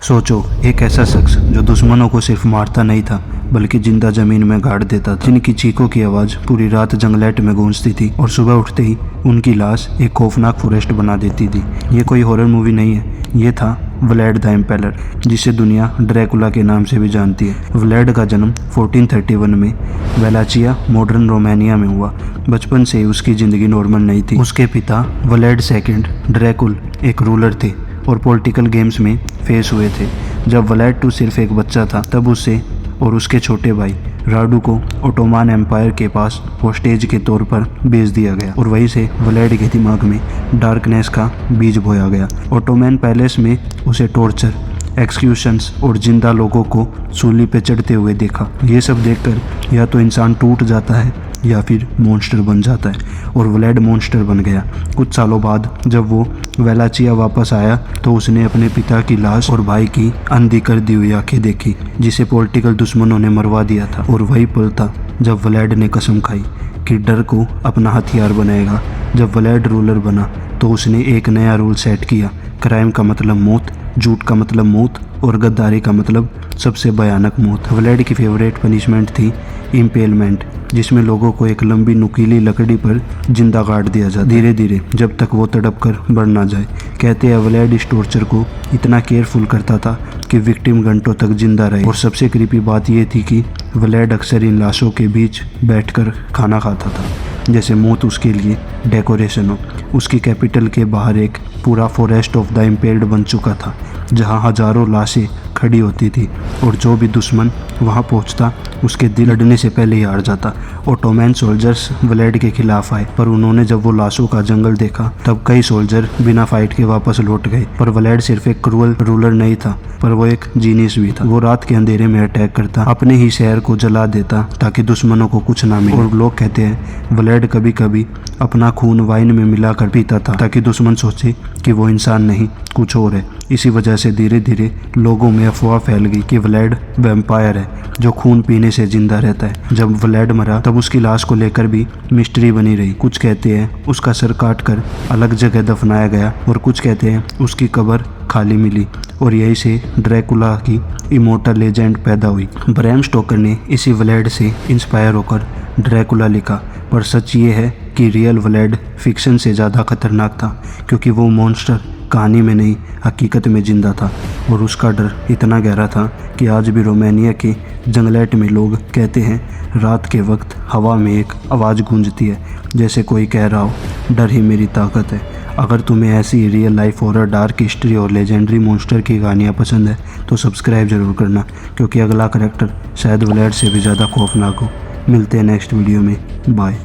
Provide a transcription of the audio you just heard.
सोचो, एक ऐसा शख्स जो दुश्मनों को सिर्फ मारता नहीं था बल्कि जिंदा जमीन में गाड़ देता था, जिनकी चीखों की आवाज़ पूरी रात जंगलात में गूंजती थी और सुबह उठते ही उनकी लाश एक खौफनाक फॉरेस्ट बना देती थी। ये कोई हॉरर मूवी नहीं है, ये था व्लाड द इम्पेलर, जिसे दुनिया ड्रैकुला के नाम से भी जानती है। व्लाड का जन्म 1431 में वेलाचिया, मॉडर्न रोमानिया में हुआ। बचपन से ही उसकी ज़िंदगी नॉर्मल नहीं थी। उसके पिता व्लाड सेकंड ड्रैकुल एक रूलर थे और पॉलिटिकल गेम्स में फेस हुए थे। जब व्लाड 2 सिर्फ एक बच्चा था तब उसे और उसके छोटे भाई राडू को ओटोमान एम्पायर के पास होस्टेज के तौर पर भेज दिया गया और वहीं से व्लाड के दिमाग में डार्कनेस का बीज बोया गया। ओटोमान पैलेस में उसे टॉर्चर, एक्सक्यूशंस और जिंदा लोगों को सूली पे चढ़ते हुए देखा। ये सब देखकर या तो इंसान टूट जाता है या फिर मॉन्स्टर बन जाता है, और व्लाड मॉन्स्टर बन गया। कुछ सालों बाद जब वो वेलाचिया वापस आया तो उसने अपने पिता की लाश और भाई की अंधी कर दी हुई आंखें देखी, जिसे पॉलिटिकल दुश्मनों ने मरवा दिया था। और वही पल था जब व्लाड ने कसम खाई कि डर को अपना हथियार बनाएगा। जब व्लाड रूलर बना तो उसने एक नया रूल सेट किया। क्राइम का मतलब मौत, झूठ का मतलब मौत और गद्दारी का मतलब सबसे भयानक मौत। व्लाड की फेवरेट पनिशमेंट थी इम्पेलमेंट, जिसमें लोगों को एक लंबी नुकीली लकड़ी पर जिंदा गाड़ दिया जाता, धीरे धीरे, जब तक वो तड़प कर बढ़ ना जाए। कहते हैं व्लाड इस टॉर्चर को इतना केयरफुल करता था कि विक्टिम घंटों तक जिंदा रहे। और सबसे क्रीपी बात ये थी कि व्लाड अक्सर इन लाशों के बीच बैठकर खाना खाता था, जैसे मौत उसके लिए डेकोरेशन हो। उसकी कैपिटल के बाहर एक पूरा फॉरेस्ट ऑफ द इम्पेल्ड बन चुका था, जहाँ हजारों लाशें खड़ी होती थी और जो भी दुश्मन वहाँ पहुँचता उसके दिल लड़ने से पहले ही हार जाता। ओटोमैन सोल्जर्स व्लाड के खिलाफ आए, पर उन्होंने जब वो लाशों का जंगल देखा तब कई सोल्जर बिना फाइट के वापस लौट गए। पर व्लाड सिर्फ एक क्रूअल रूलर नहीं था, पर वो एक जीनियस भी था। वो रात के अंधेरे में अटैक करता, अपने ही शहर को जला देता ताकि दुश्मनों को कुछ ना मिले। और लोग कहते हैं व्लाड कभी कभी अपना खून वाइन में मिलाकर पीता था ताकि दुश्मन सोचे कि वो इंसान नहीं कुछ और है। इसी वजह से धीरे धीरे लोगों में अफवाह फैल गई कि व्लाड वैम्पायर है जो खून पीने से जिंदा रहता है। जब व्लाड मरा तब उसकी लाश को लेकर भी मिस्ट्री बनी रही। कुछ कहते हैं उसका सर काटकर अलग जगह दफनाया गया और कुछ कहते हैं उसकी कब्र खाली मिली, और यही से ड्रैकुला की इमोर्टल लेजेंड पैदा हुई। ब्रैम स्टोकर ने इसी व्लाड से इंस्पायर होकर ड्रैकुला लिखा, पर सच ये है कि रियल व्लाड फिक्शन से ज़्यादा खतरनाक था, क्योंकि वो मॉन्स्टर कहानी में नहीं हकीकत में जिंदा था। और उसका डर इतना गहरा था कि आज भी रोमानिया के जंगलात में लोग कहते हैं रात के वक्त हवा में एक आवाज़ गूंजती है, जैसे कोई कह रहा हो डर ही मेरी ताकत है। अगर तुम्हें ऐसी real life horror, dark history और लेजेंडरी मॉन्स्टर की कहानियाँ पसंद है तो सब्सक्राइब ज़रूर करना, क्योंकि अगला करैक्टर शायद व्लाड से भी ज़्यादा खौफनाक हो। मिलते हैं नेक्स्ट वीडियो में, बाय।